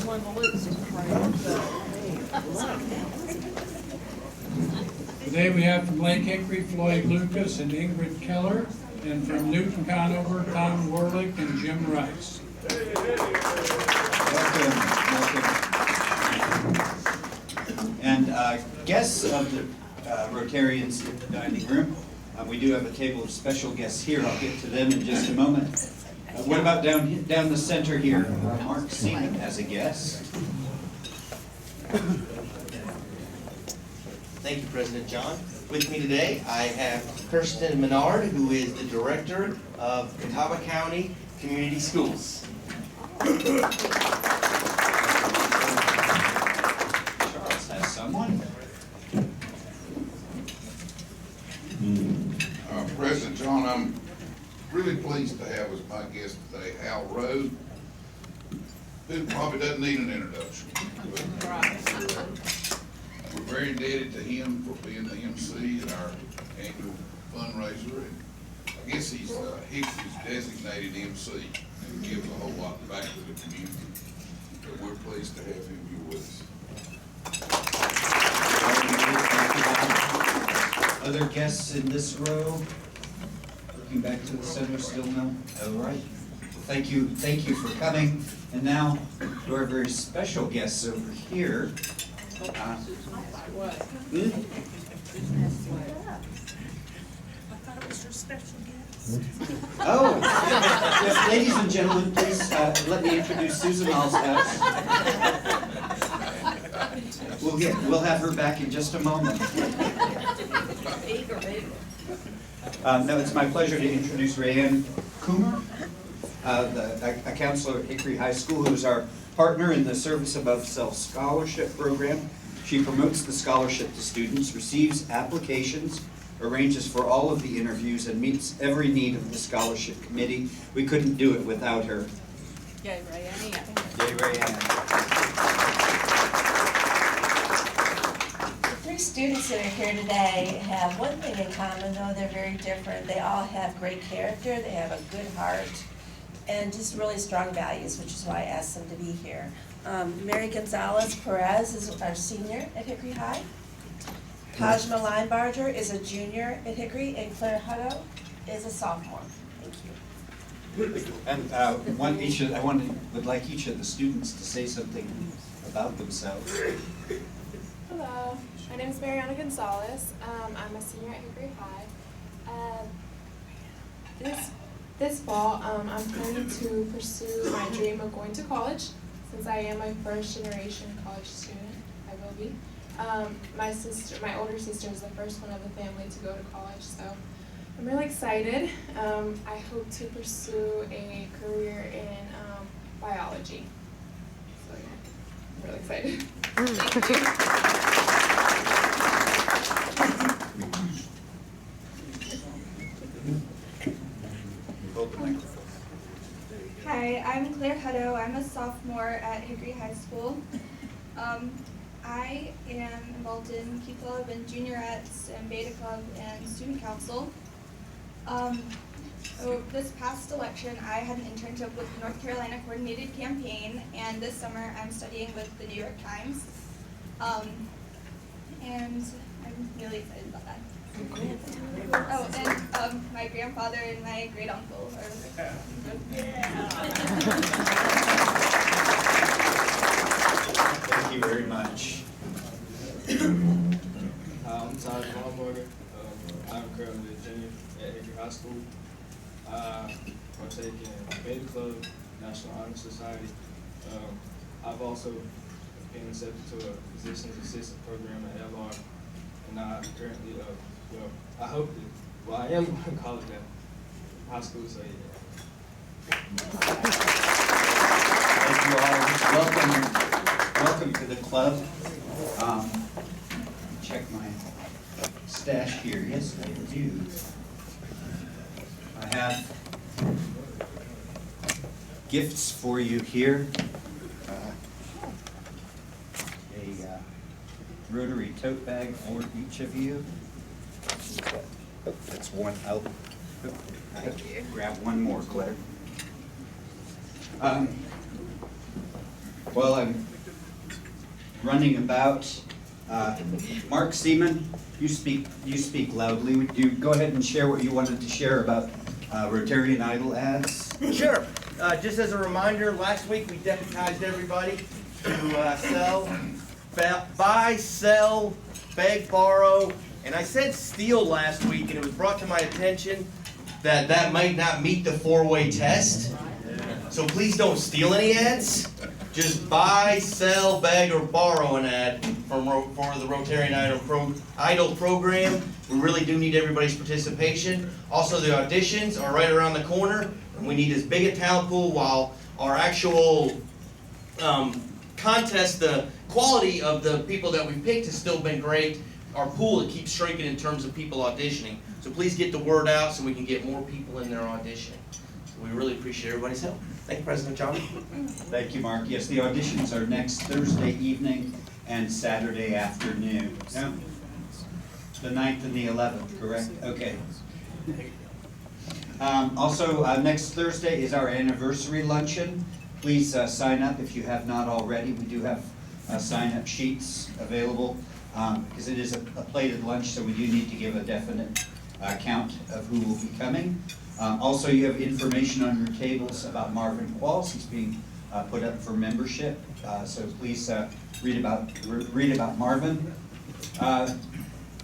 on the list. Today we have from Lake Hickory, Floyd Lucas and Ingrid Keller, and from Newton Conover, Tom Warlick and Jim Rice. Welcome. And guests of the Rotarians in the dining room, we do have a table of special guests here. I'll get to them in just a moment. What about down the center here? Mark Seaman as a guest. Thank you, President John. With me today, I have Kirsten Menard, who is the Director of Catawba County Community Schools. Charles has someone. President John, I'm really pleased to have as my guest today Hal Rowe, who probably doesn't need an introduction. We're very indebted to him for being the MC at our annual fundraiser, and I guess he's Hickory's designated MC and gives a whole lot back to the community. So we're pleased to have him here with us. Other guests in this row? Looking back to the center, still no? All right. Thank you for coming. And now to our very special guests over here. What? I thought it was your special guest. Oh, yes, ladies and gentlemen, please let me introduce Susan Alshouse. We'll have her back in just a moment. No, it's my pleasure to introduce Rayanne Coomer, a counselor at Hickory High School, who is our partner in the Service Above Self Scholarship Program. She promotes the scholarship to students, receives applications, arranges for all of the interviews, and meets every need of the scholarship committee. We couldn't do it without her. Yay, Rayanne. Yay, Rayanne. The three students that are here today have one thing in common, though they're very different. They all have great character, they have a good heart, and just really strong values, which is why I asked them to be here. Mary Gonzalez Perez is our senior at Hickory High. Tajma Linebarger is a junior at Hickory, and Claire Hutto is a sophomore. Thank you. And would like each of the students to say something about themselves. Hello, my name is Mariana Gonzalez. I'm a senior at Hickory High. This fall, I'm planning to pursue my dream of going to college. Since I am a first-generation college student, I will be. My older sister is the first one of the family to go to college, so I'm really excited. I hope to pursue a career in biology. So yeah, I'm really excited. Thank you. Hi, I'm Claire Hutto. I'm a sophomore at Hickory High School. I am involved in Key Club and Juniorettes and Beta Club and Student Council. So this past election, I had an internship with the North Carolina Coordinated Campaign, and this summer I'm studying with the New York Times. And I'm really excited about that. Oh, and my grandfather and my great uncle are. Thank you very much. I'm Todd Malmorgan. I'm currently a junior at Hickory High School. I partake in Beta Club, National Honor Society. I've also been accepted to a physician's assistant program at LR, and I'm currently, I hope that, I am going to college at high school, so yeah. Thank you all. Welcome to the club. Check my stash here. Yes, I do. I have gifts for you here. A Rotary tote bag for each of you. Oh, that's one. I'll grab one more, Claire. While I'm running about, Mark Seaman, you speak loudly. Would you go ahead and share what you wanted to share about Rotarian Idol ads? Sure. Just as a reminder, last week we deputized everybody to buy, sell, beg, borrow, and I said steal last week, and it was brought to my attention that that might not meet the four-way test. So please don't steal any ads. Just buy, sell, beg, or borrow an ad for the Rotarian Idol program. We really do need everybody's participation. Also, the auditions are right around the corner. And we need as big a talent pool while our actual contest, the quality of the people that we picked has still been great. Our pool, it keeps shrinking in terms of people auditioning. So please get the word out so we can get more people in there auditioning. So we really appreciate everybody's help. Thank you, President John. Thank you, Mark. Yes, the auditions are next Thursday evening and Saturday afternoon. No? The 9th and the 11th, correct? Okay. Also, next Thursday is our anniversary luncheon. Please sign up if you have not already. We do have sign-up sheets available because it is a plated lunch, so we do need to give a definite count of who will be coming. Also, you have information on your tables about Marvin Qualls. He's being put up for membership, so please read about Marvin.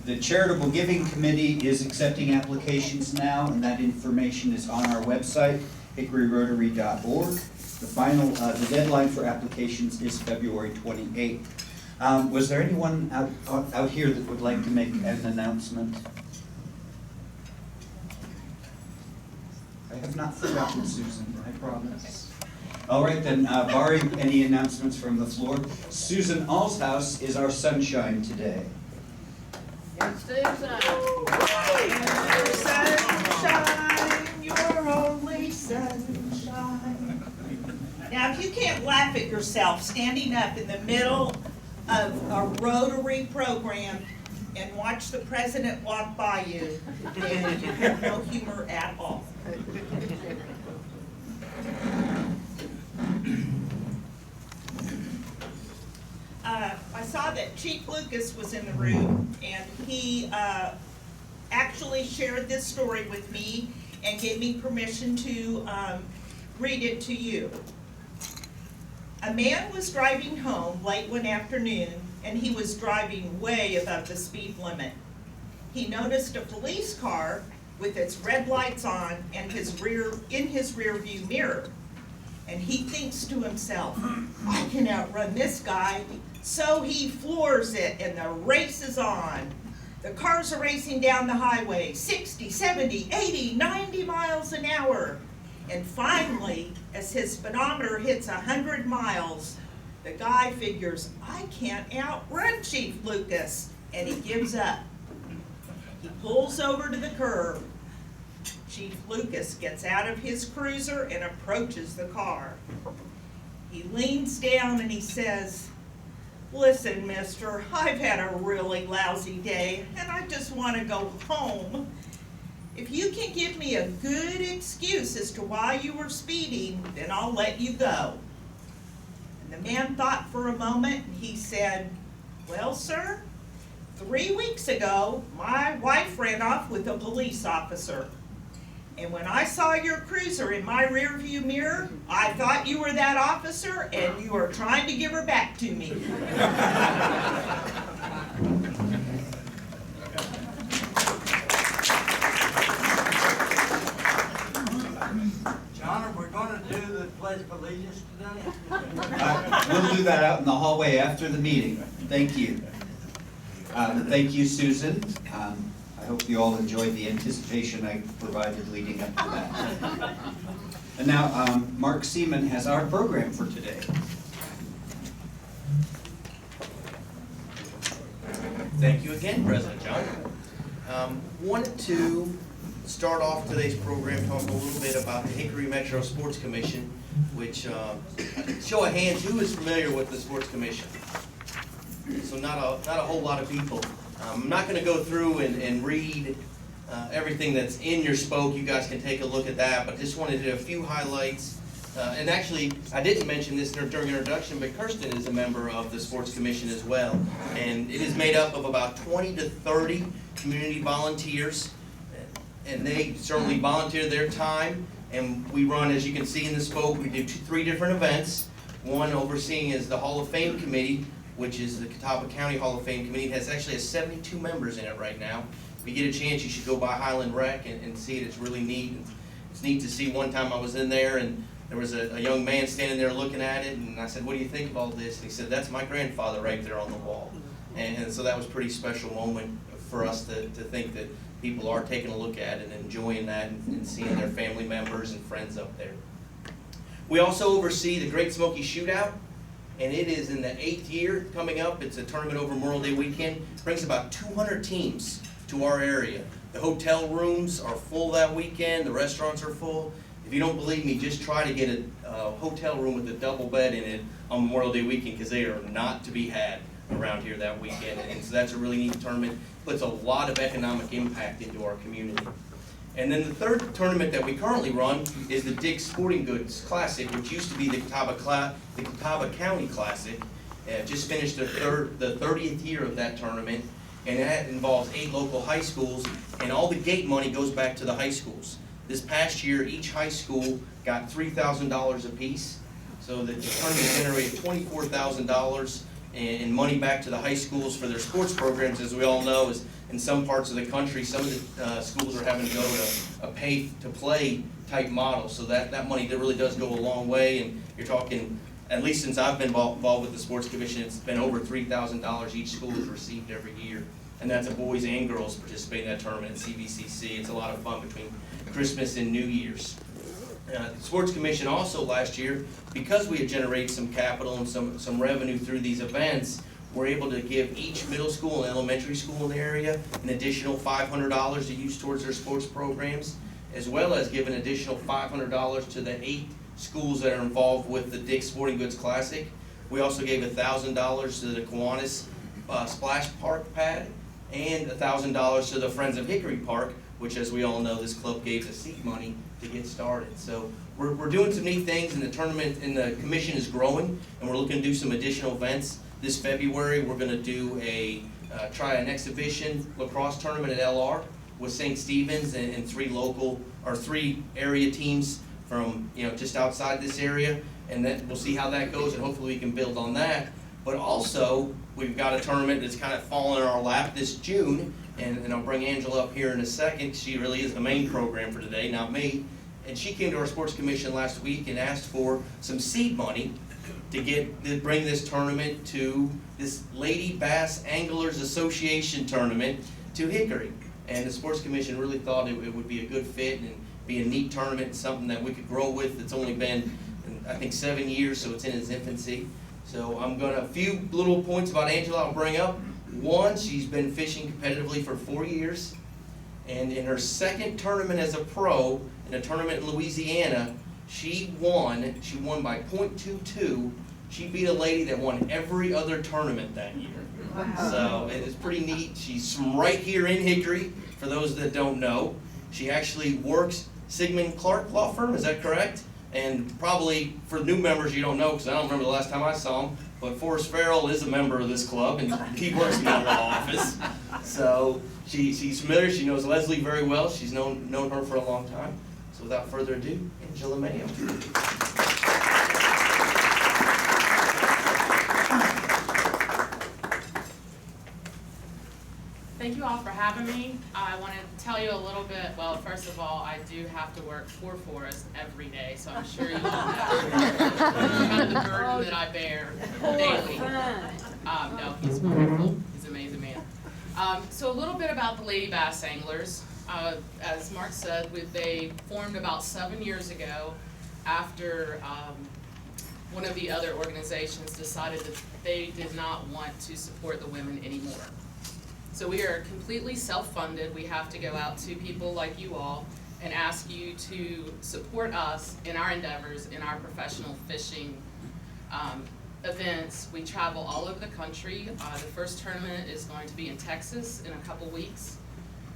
The Charitable Giving Committee is accepting applications now, and that information is on our website, hickoryrotary.org. The deadline for applications is February 28th. Was there anyone out here that would like to make an announcement? I have not forgotten, Susan, I promise. All right then, barring any announcements from the floor, Susan Alshouse is our sunshine today. Yes, Susan. Sunshine, your only sunshine. Now, if you can't laugh at yourself standing up in the middle of a Rotary program and watch the president walk by you, then you have no humor at all. I saw that Chief Lucas was in the room, and he actually shared this story with me and gave me permission to read it to you. A man was driving home late one afternoon, and he was driving way above the speed limit. He noticed a police car with its red lights on and in his rear view mirror. And he thinks to himself, I can outrun this guy. So he floors it, and the race is on. The cars are racing down the highway, 60, 70, 80, 90 miles an hour. And finally, as his speedometer hits 100 miles, the guy figures, I can't outrun Chief Lucas, and he gives up. He pulls over to the curb. Chief Lucas gets out of his cruiser and approaches the car. He leans down and he says, listen, mister, I've had a really lousy day and I just want to go home. If you can give me a good excuse as to why you were speeding, then I'll let you go. And the man thought for a moment and he said, well, sir, 3 weeks ago, my wife ran off with a police officer. And when I saw your cruiser in my rearview mirror, I thought you were that officer and you were trying to give her back to me. John, are we going to do the Pledge of Allegiance today? We'll do that out in the hallway after the meeting. Thank you. Thank you, Susan. I hope you all enjoyed the anticipation I provided leading up to that. And now, Mark Seaman has our program for today. Thank you again, President John. Wanted to start off today's program talking a little bit about the Hickory Metro Sports Commission, which, show of hands, who is familiar with the Sports Commission? So not a whole lot of people. I'm not going to go through and read everything that's in your spoke. You guys can take a look at that, but just wanted to do a few highlights And actually, I didn't mention this during introduction, but Kirsten is a member of the Sports Commission as well. And it is made up of about 20 to 30 community volunteers. And they certainly volunteer their time. And we run, as you can see in the spoke, we do three different events. One overseeing is the Hall of Fame Committee, which is the Catawba County Hall of Fame Committee. It has 72 members in it right now. If you get a chance, you should go by Highland Rec and see it. It's really neat. It's neat to see. One time I was in there and there was a young man standing there looking at it, and I said, "What do you think of all this?" And he said, "That's my grandfather right there on the wall." And so that was a pretty special moment for us to think that people are taking a look at it and enjoying that and seeing their family members and friends up there. We also oversee the Great Smoky Shootout, and it is in the 8th year coming up. It's a tournament over Memorial Day weekend. It brings about 200 teams to our area. The hotel rooms are full that weekend. The restaurants are full. If you don't believe me, just try to get a hotel room with a double bed in it on Memorial Day weekend, because they are not to be had around here that weekend. And so that's a really neat tournament. Puts a lot of economic impact into our community. And then the third tournament that we currently run is the Dick's Sporting Goods Classic, which used to be the Catawba County Classic. Just finished the 30th year of that tournament, and that involves 8 local high schools, and all the gate money goes back to the high schools. This past year, each high school got $3,000 apiece, so the tournament generated $24,000 in money back to the high schools for their sports programs. As we all know, is in some parts of the country, some of the schools are having to go to a pay-to-play type model, so that money really does go a long way. And you're talking, at least since I've been involved with the Sports Commission, it's been over $3,000 each school has received every year. And that's a boys and girls participating in that tournament at CVCC. It's a lot of fun between Christmas and New Year's. The Sports Commission also last year, because we had generated some capital and some revenue through these events, we're able to give each middle school and elementary school in the area an additional $500 to use towards their sports programs, as well as give an additional $500 to the 8 schools that are involved with the Dick's Sporting Goods Classic. We also gave $1,000 to the Kiwanis Splash Park Pad, and $1,000 to the Friends of Hickory Park, which, as we all know, this club gave us seed money to get started. So we're doing some neat things, and the tournament and the commission is growing, and we're looking to do some additional events. This February, we're going to do try an exhibition lacrosse tournament at LR with St. Stephen's and 3 area teams from just outside this area, and then we'll see how that goes, and hopefully we can build on that. But also, we've got a tournament that's kind of fallen in our lap this June, and I'll bring Angela up here in a second. She really is the main program for today, not me. And she came to our Sports Commission last week and asked for some seed money to bring this tournament to this Lady Bass Anglers Association tournament to Hickory. And the Sports Commission really thought it would be a good fit and be a neat tournament, something that we could grow with. It's only been, I think, 7 years, so it's in its infancy. So a few little points about Angela I'll bring up. One, she's been fishing competitively for 4 years, and in her second tournament as a pro, in a tournament in Louisiana, she won by .22. She beat a lady that won every other tournament that year. Wow. So it is pretty neat. She's from right here in Hickory, for those that don't know. She actually works Sigmund Clark Law Firm, is that correct? And probably for new members you don't know, because I don't remember the last time I saw him, but Forrest Farrell is a member of this club, and he works in the law office. So she's familiar. She knows Leslie very well. She's known her for a long time. So without further ado, Angela Mayo. Thank you all for having me. I want to tell you a little bit. Well, first of all, I do have to work for Forrest every day, so I'm sure you all know kind of the burden that I bear daily. No, he's wonderful. He's an amazing man. So a little bit about the Lady Bass Anglers. As Mark said, they formed about 7 years ago after one of the other organizations decided that they did not want to support the women anymore. So we are completely self-funded. We have to go out to people like you all and ask you to support us in our endeavors, in our professional fishing events. We travel all over the country. The first tournament is going to be in Texas in a couple weeks.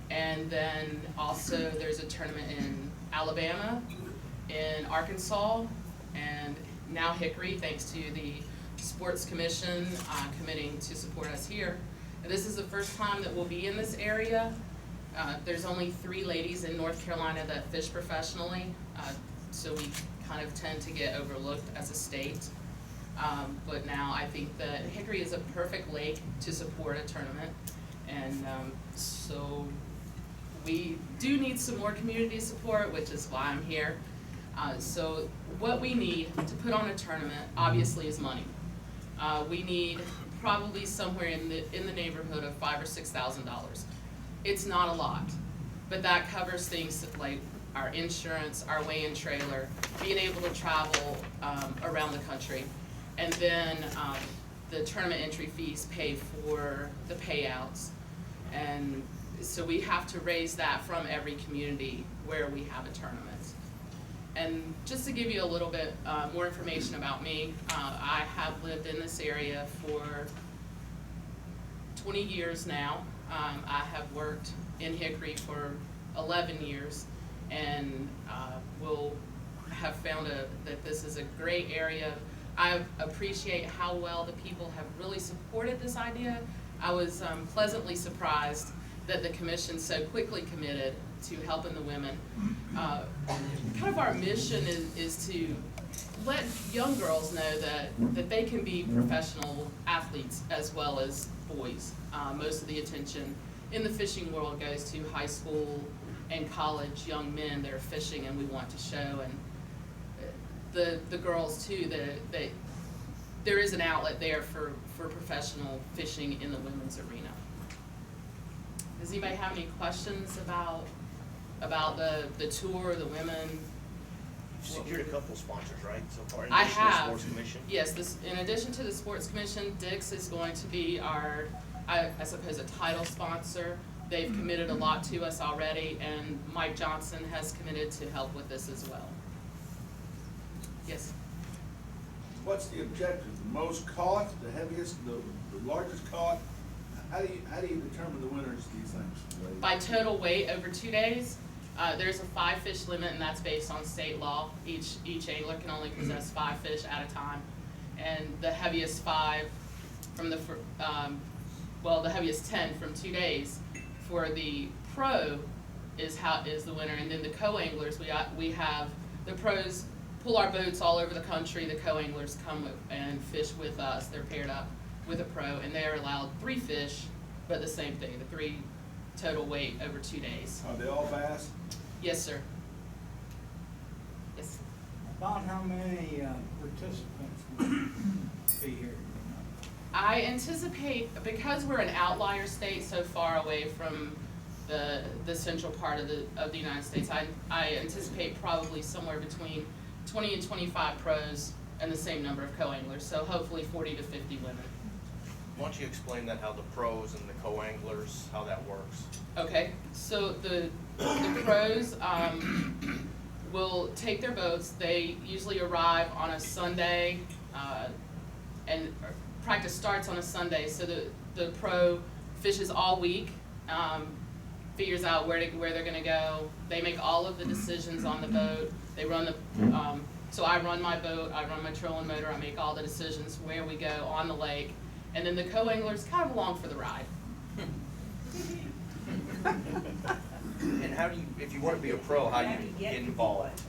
And then also there's a tournament in Alabama, in Arkansas, and now Hickory, thanks to the Sports Commission committing to support us here. And this is the first time that we'll be in this area. There's only 3 ladies in North Carolina that fish professionally, so we kind of tend to get overlooked as a state. But now I think that Hickory is a perfect lake to support a tournament, and so we do need some more community support, which is why I'm here. So what we need to put on a tournament, obviously, is money. We need probably somewhere in the neighborhood of $5,000 or $6,000. It's not a lot, but that covers things like our insurance, our weigh-in trailer, being able to travel around the country, and then the tournament entry fees pay for the payouts. And so we have to raise that from every community where we have a tournament. And just to give you a little bit more information about me, I have lived in this area for 20 years now. I have worked in Hickory for 11 years, and will have found that this is a great area. I appreciate how well the people have really supported this idea. I was pleasantly surprised that the commission so quickly committed to helping the women. Kind of our mission is to let young girls know that they can be professional athletes as well as boys. Most of the attention in the fishing world goes to high school and college young men that are fishing, and we want to show and the girls too that there is an outlet there for professional fishing in the women's arena. Does anybody have any questions about the tour, the women? You've secured a couple sponsors, right, so far? I have. The Sports Commission? Yes, in addition to the Sports Commission, Dick's is going to be our, I suppose, a title sponsor. They've committed a lot to us already, and Mike Johnson has committed to help with this as well. Yes? What's the objective? The most caught, the heaviest, the largest caught? How do you determine the winners of these things? By total weight over 2 days. There's a 5-fish limit, and that's based on state law. Each angler can only possess 5 fish at a time, and the heaviest 5 from the heaviest 10 from 2 days for the pro is the winner, and then the co-anglers we have the pros pull our boats all over the country. The co-anglers come and fish with us. They're paired up with a pro, and they are allowed 3 fish, but the same thing, the 3 total weight over 2 days. Are they all bass? Yes, sir. Yes. About how many participants will be here? I anticipate, because we're an outlier state so far away from the central part of the United States, I anticipate probably somewhere between 20 and 25 pros and the same number of co-anglers, so hopefully 40 to 50 women. Why don't you explain that, how the pros and the co-anglers, how that works? Okay, so the pros will take their boats. They usually arrive on a Sunday, and practice starts on a Sunday. So the pro fishes all week, figures out where they're going to go. They make all of the decisions on the boat. They run the so I run my boat, I run my trolling motor, I make all the decisions where we go on the lake, and then the co-anglers kind of along for the ride. And how do you, if you want to be a pro, how do you get involved?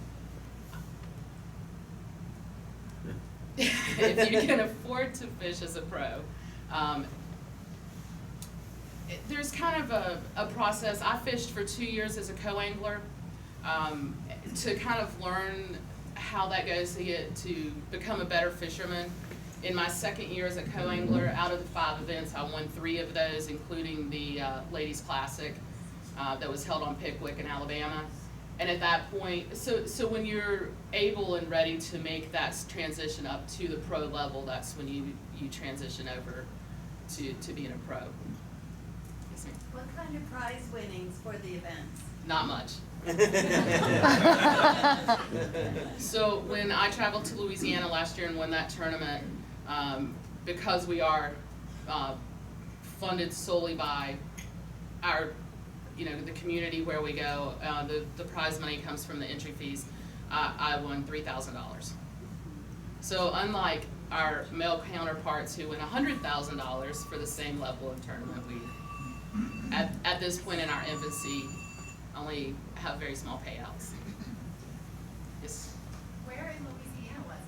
If you can afford to fish as a pro, there's kind of a process. I fished for 2 years as a co-angler to kind of learn how that goes to become a better fisherman. In my second year as a co-angler, out of the 5 events, I won 3 of those, including the Ladies Classic that was held on Pickwick in Alabama. And at that point, so when you're able and ready to make that transition up to the pro level, that's when you transition over to being a pro. Yes, ma'am. What kind of prize winnings for the events? Not much. So when I traveled to Louisiana last year and won that tournament, because we are funded solely by our, the community where we go, the prize money comes from the entry fees. I won $3,000. So unlike our male counterparts who win $100,000 for the same level of tournament, we, at this point in our infancy, only have very small payouts. Yes. Where in Louisiana was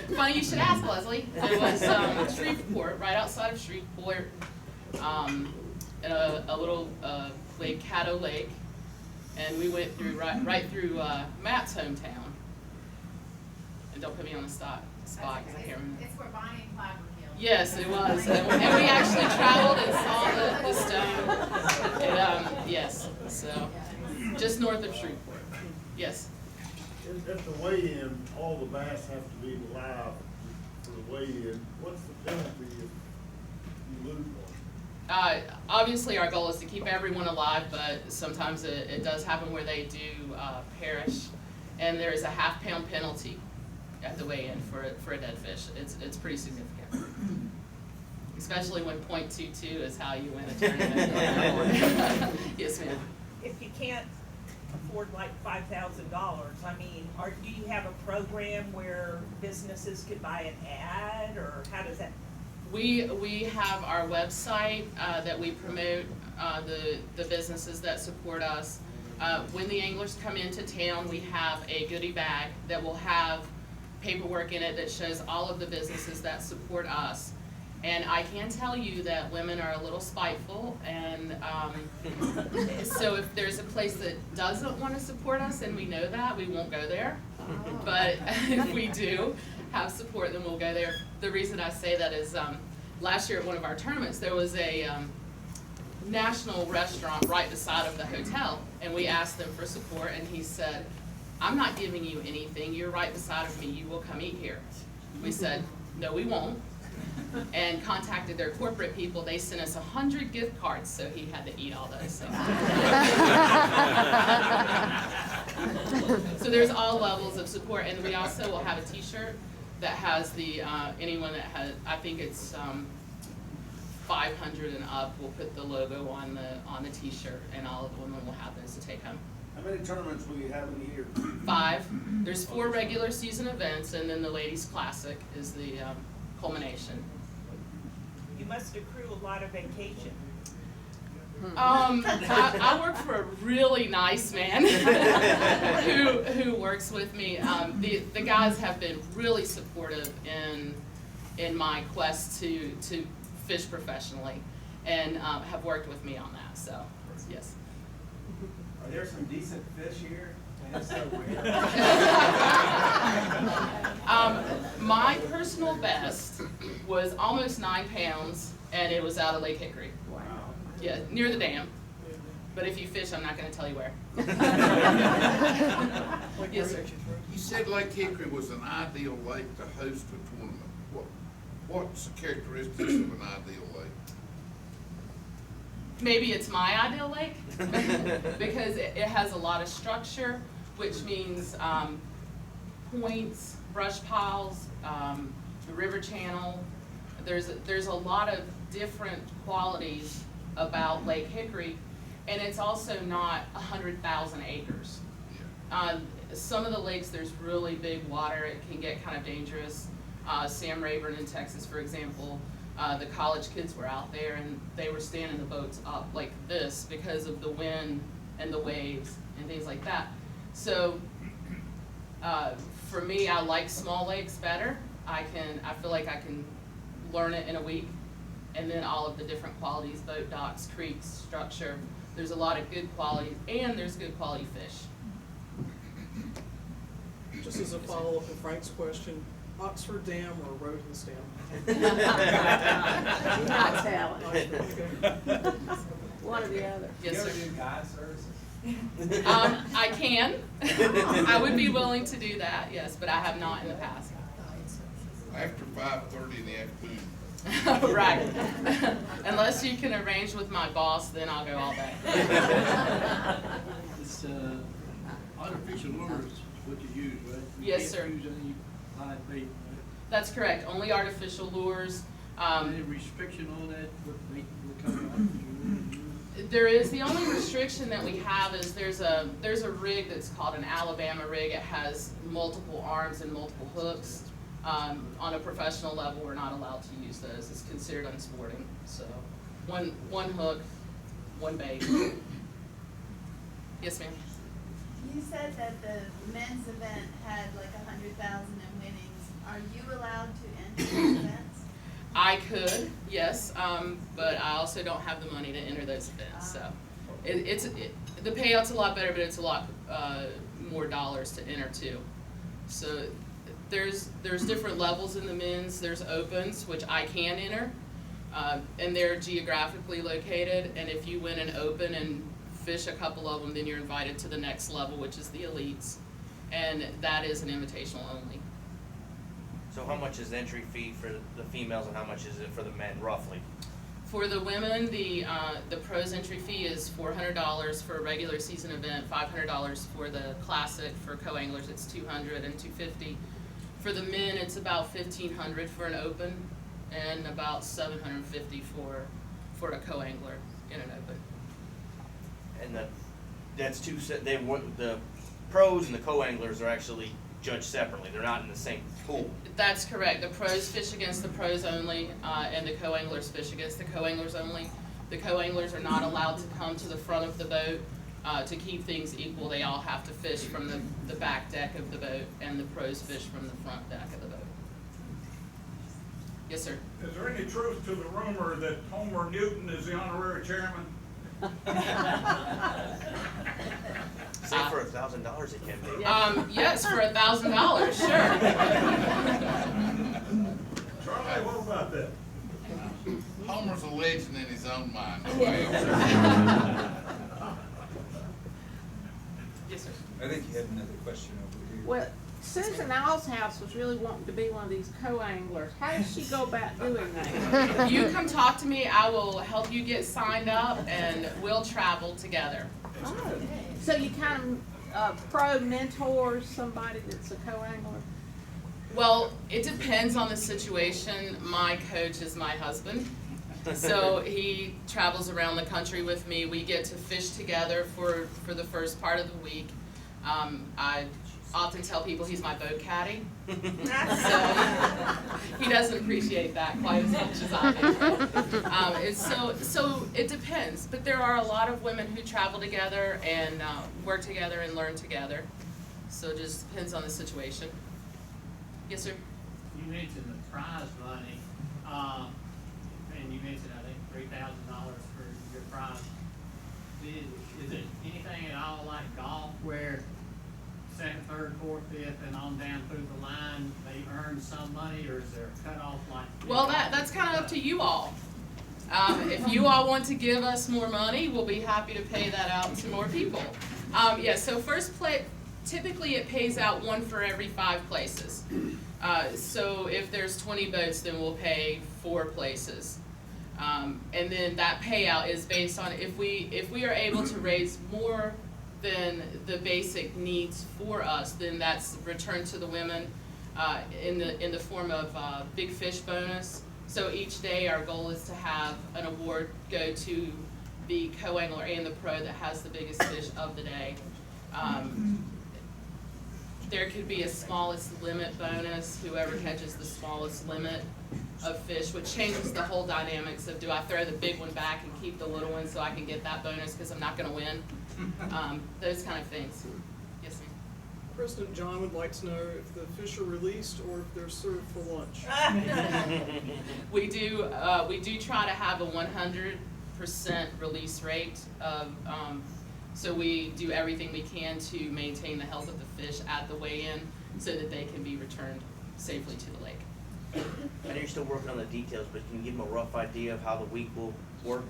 it? Funny you should ask, Leslie. It was Shreveport, right outside of Shreveport, in a little lake, Caddo Lake, and we went through right through Matt's hometown. And don't put me on the spot because I can't remember. It's where Bonnie and Clyde were killed. Yes, it was, and we actually traveled and saw the stone. And, yes, so just north of Shreveport. Yes. At the weigh-in, all the bass have to be live for the weigh-in. What's the penalty if you lose one? Obviously, our goal is to keep everyone alive, but sometimes it does happen where they do perish, and there is a half-pound penalty at the weigh-in for a dead fish. It's pretty significant, especially when .22 is how you win a tournament. Yes, ma'am. If you can't afford like $5,000, I mean, do you have a program where businesses could buy an ad, or how does that? We have our website that we promote the businesses that support us. When the anglers come into town, we have a goodie bag that will have paperwork in it that shows all of the businesses that support us. And I can tell you that women are a little spiteful, and so if there's a place that doesn't want to support us, and we know that, we won't go there. But if we do have support, then we'll go there. The reason I say that is last year at one of our tournaments, there was a national restaurant right beside of the hotel, and we asked them for support, and he said, "I'm not giving you anything, you're right beside of me, you will come eat here." We said, "No, we won't," and contacted their corporate people. They sent us 100 gift cards, so he had to eat all those. So there's all levels of support, and we also will have a t-shirt that has the, anyone that has, I think it's 500 and up, we'll put the logo on the t-shirt, and all of the women will have those to take home. How many tournaments will you have in a year? 5. There's 4 regular season events, and then the Ladies Classic is the culmination. You must accrue a lot of vacation. I work for a really nice man who works with me. The guys have been really supportive in my quest to fish professionally, and have worked with me on that. So, yes. Are there some decent fish here? And if so, where? My personal best was almost 9 pounds, and it was out of Lake Hickory. Wow. Yeah, near the dam. But if you fish, I'm not going to tell you where. Yes, sir. You said Lake Hickory was an ideal lake to host a tournament. What's the characteristics of an ideal lake? Maybe it's my ideal lake because it has a lot of structure, which means points, brush piles, the river channel. There's a lot of different qualities about Lake Hickory, and it's also not 100,000 acres. Some of the lakes, there's really big water. It can get kind of dangerous. Sam Rayburn in Texas, for example, the college kids were out there and they were standing the boats up like this because of the wind and the waves and things like that. So for me, I like small lakes better. I feel like I can learn it in a week, and then all of the different qualities, boat docks, creeks, structure. There's a lot of good qualities, and there's good quality fish. Just as a follow-up to Frank's question, Oxford Dam or Roden's Dam? Not telling. One or the other. Yes, sir. You ever do guide services? I can. I would be willing to do that, yes, but I have not in the past. After 5:30 in the afternoon. Right. Unless you can arrange with my boss, then I'll go all day. It's artificial lures is what you use, right? Yes, sir. You can't use any live bait, right? That's correct. Only artificial lures. Any restriction on that? What bait, what kind of artificial lures you use? There is, the only restriction that we have is there's a rig that's called an Alabama rig. It has multiple arms and multiple hooks. On a professional level, we're not allowed to use those. It's considered unsporting. So one hook, one bait. Yes, ma'am. You said that the men's event had like 100,000 in winnings. Are you allowed to enter those events? I could, yes, but I also don't have the money to enter those events. So the payout's a lot better, but it's a lot more dollars to enter too. So there's different levels in the men's. There's opens, which I can enter, and they're geographically located. And if you win an open and fish a couple of them, then you're invited to the next level, which is the elites, and that is an invitational only. So how much is the entry fee for the females and how much is it for the men, roughly? For the women, the pros entry fee is $400 for a regular season event, $500 for the classic. For co-anglers, it's $200 and $250. For the men, it's about $1,500 for an open, and about $750 for a co-angler in an open. And that's the pros and the co-anglers are actually judged separately. They're not in the same pool. That's correct. The pros fish against the pros only, and the co-anglers fish against the co-anglers only. The co-anglers are not allowed to come to the front of the boat to keep things equal. They all have to fish from the back deck of the boat, and the pros fish from the front deck of the boat. Yes, sir. Is there any truth to the rumor that Homer Newton is the honorary chairman? Say for $1,000 it can be. Yes, for $1,000, sure. Charlie, what about that? Homer's a legend in his own mind. Yes, sir. I think you had another question over here. Well, Susan Allshouse was really wanting to be one of these co-anglers. How does she go about doing that? You come talk to me. I will help you get signed up, and we'll travel together. Oh. So you kind of pro mentors somebody that's a co-angler? Well, it depends on the situation. My coach is my husband, so he travels around the country with me. We get to fish together for the first part of the week. I often tell people he's my boat caddy, so he doesn't appreciate that quite as much as I do. So it depends, but there are a lot of women who travel together and work together and learn together, so it just depends on the situation. Yes, sir? You mentioned the prize money, and you mentioned, I think, $3,000 for your prize. Is it anything at all like golf where second, third, fourth, fifth, and on down through the line, they earn some money, or is there a cutoff like? Well, that's kind of up to you all. If you all want to give us more money, we'll be happy to pay that out to more people. Yeah, so first place, typically it pays out one for every 5 places. So if there's 20 boats, then we'll pay 4 places. And then that payout is based on if we are able to raise more than the basic needs for us, then that's returned to the women in the form of big fish bonus. So each day our goal is to have an award go to the co-angler and the pro that has the biggest fish of the day. There could be a smallest limit bonus, whoever catches the smallest limit of fish, which changes the whole dynamics of, do I throw the big one back and keep the little one so I can get that bonus because I'm not going to win? Those kind of things. Yes, ma'am. President John would like to know if the fish are released or if they're served for lunch. We do try to have a 100% release rate of, so we do everything we can to maintain the health of the fish at the weigh-in so that they can be returned safely to the lake. I know you're still working on the details, but can you give them a rough idea of how the week will work?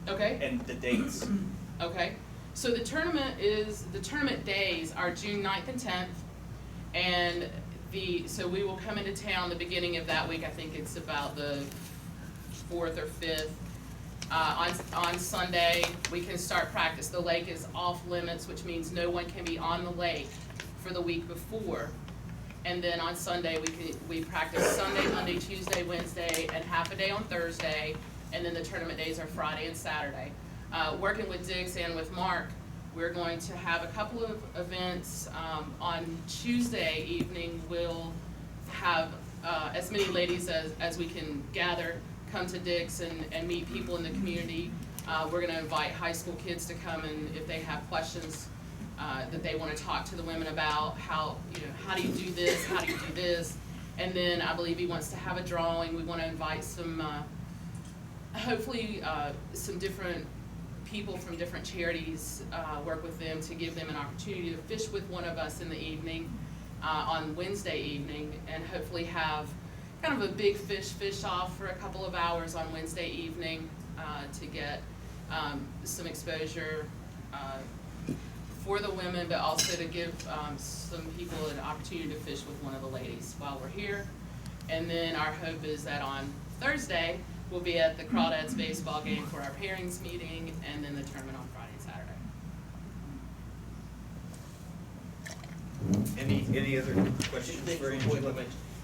Okay. And the dates? Okay. So the tournament days are June 9th and 10th, and so we will come into town the beginning of that week. I think it's about the 4th or 5th. On Sunday, we can start practice. The lake is off limits, which means no one can be on the lake for the week before. And then on Sunday, we practice Sunday, Monday, Tuesday, Wednesday, and half a day on Thursday. And then the tournament days are Friday and Saturday. working with Dix and with Mark, we're going to have a couple of events. On Tuesday evening, we'll have as many ladies as we can gather come to Dix and meet people in the community. We're going to invite high school kids to come, and if they have questions that they want to talk to the women about, how do you do this, how do you do this, and then I believe he wants to have a drawing. We want to invite some, hopefully some different people from different charities, work with them to give them an opportunity to fish with one of us in the evening, on Wednesday evening, and hopefully have kind of a big fish off for a couple of hours on Wednesday evening to get some exposure for the women, but also to give some people an opportunity to fish with one of the ladies while we're here. And then our hope is that on Thursday, we'll be at the Crawdads baseball game for our pairings meeting, and then the tournament on Friday and Saturday. Any other questions for Angela?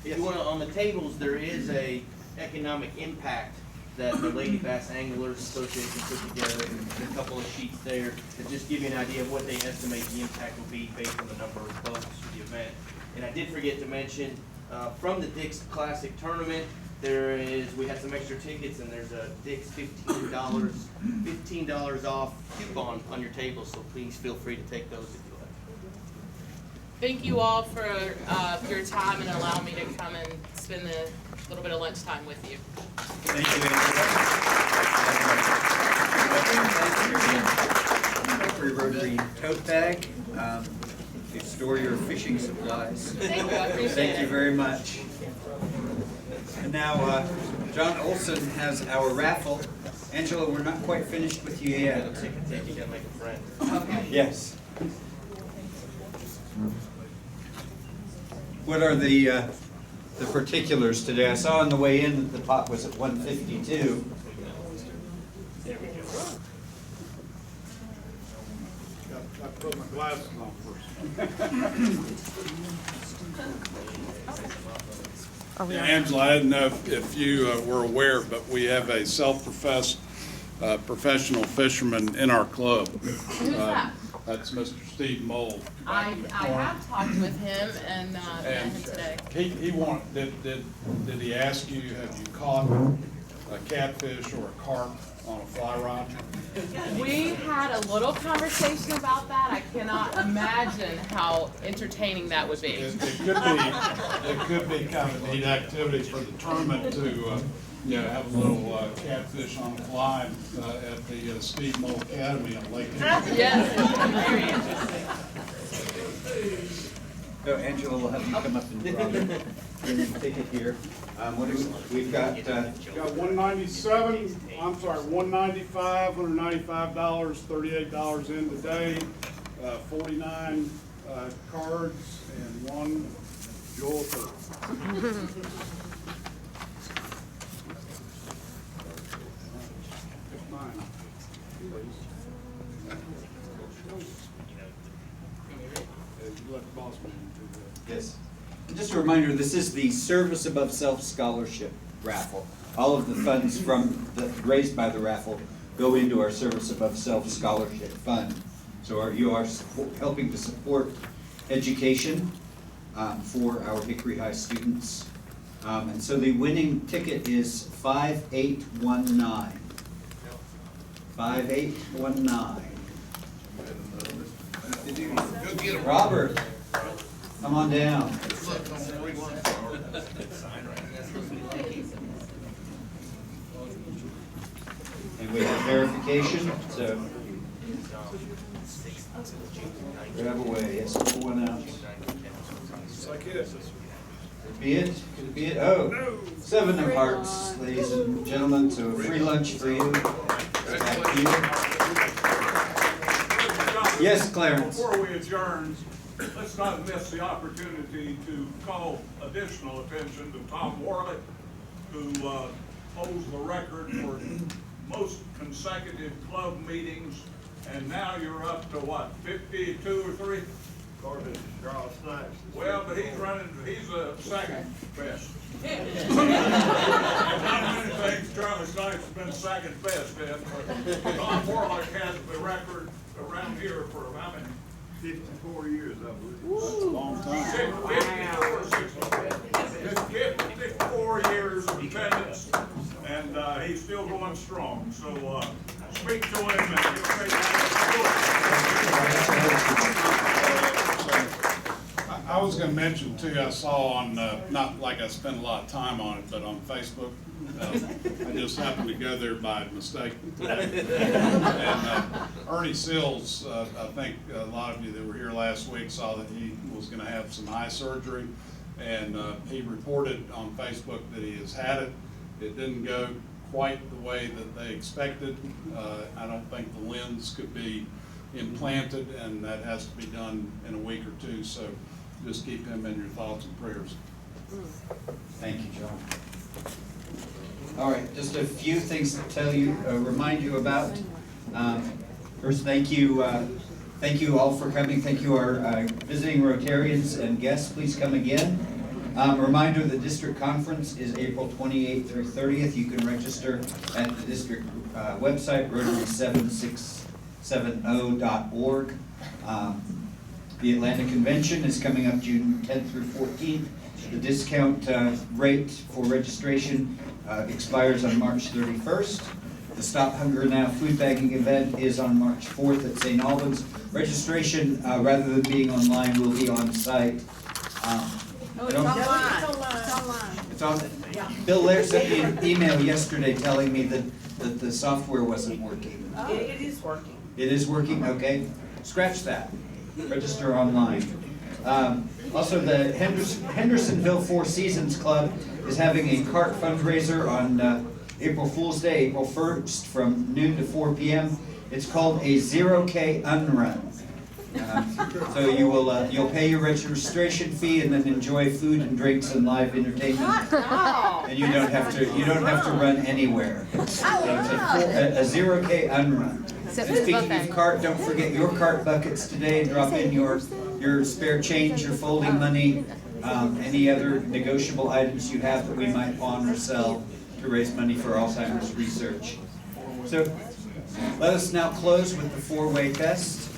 If you want to, on the tables, there is a economic impact that the Lady Bass Anglers Association put together, and a couple of sheets there that just give you an idea of what they estimate the impact will be based on the number of boats for the event. And I did forget to mention, from the Dix Classic Tournament, we had some extra tickets, and there's a Dix $15 off coupon on your table, so please feel free to take those if you like. Thank you all for your time and allowing me to come and spend a little bit of lunchtime with you. Thank you, Angela. For your Rotary tote bag, to store your fishing supplies. Thank you, I appreciate it. Thank you very much. And now, John Olson has our raffle. Angela, we're not quite finished with you yet. You gotta make a friend. Okay. Yes. What are the particulars today? I saw on the way in that the pot was at 152. There we go. I put my glasses on first. Yeah, Angela, I didn't know if you were aware, but we have a self-professed professional fisherman in our club. Who's that? That's Mr. Steve Mold. I have talked with him and met him today. Did he ask you, have you caught a catfish or a carp on a fly rod? We had a little conversation about that. I cannot imagine how entertaining that would be. It could be kind of a neat activity for the tournament to have a little catfish on a fly at the Steve Mold Academy on Lake Hickory. Yes, very interesting. So Angela will have you come up and draw the ticket here. We've got? Got 197, I'm sorry, 195, $195, $38 in today, 49 cards, and 1 jewel turtle. Mine, please. You let the boss man do that. Yes. And just a reminder, this is the Service Above Self Scholarship raffle. All of the funds raised by the raffle go into our Service Above Self Scholarship Fund. So you are helping to support education for our Hickory High students. And so the winning ticket is 5819. 5819. Robert, come on down. And we have verification, so grab away. Yes, pull one out. Just like this. Could be it. Could be it. Oh, 7 of hearts, ladies and gentlemen. So a free lunch for you. Thank you. Yes, Clarence. Before we adjourn, let's not miss the opportunity to call additional attention to Tom Worley, who holds the record for most consecutive club meetings, and now you're up to what, 52 or 3? According to Charles Snipes. Well, but he's a second best. Not many things Charlie Snipes been second best, Ed, but Tom Warlick has the record around here for how many? 54 years, I believe. That's a long time. 54 years of attendance, and he's still going strong. So speak to him and give a great I was gonna mention too, I saw on, not like I spent a lot of time on it, but on Facebook, I just happened to go there by mistake today. And Ernie Sills, I think a lot of you that were here last week saw that he was gonna have some eye surgery. And he reported on Facebook that he has had it. It didn't go quite the way that they expected. I don't think the lens could be implanted, and that has to be done in a week or two. So just keep him in your thoughts and prayers. Thank you, John. All right, just a few things to tell you, remind you about. First, thank you all for coming. Thank you, our visiting Rotarians and guests. Please come again. Reminder, the district conference is April 28th through 30th. You can register at the district website, rotary7670.org. The Atlanta Convention is coming up June 10th through 14th. The discount rate for registration expires on March 31st. The Stop Hunger Now food bagging event is on March 4th at St. Albans. Registration, rather than being online, will be on site. It's online. It's on. Bill Lair sent me an email yesterday telling me that the software wasn't working. It is working. It is working, okay. Scratch that. Register online. Also, the Hendersonville Four Seasons Club is having a cart fundraiser on April Fool's Day, April 1st, from noon to 4 p.m. It's called a 0K Unrun. So you'll pay your registration fee and then enjoy food and drinks and live entertainment. And you don't have to run anywhere. It's a 0K Unrun. And speaking of cart, don't forget your cart buckets today. Drop in your spare change, your folding money, any other negotiable items you have that we might pawn or sell to raise money for Alzheimer's research. So let us now close with the four-way test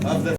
of the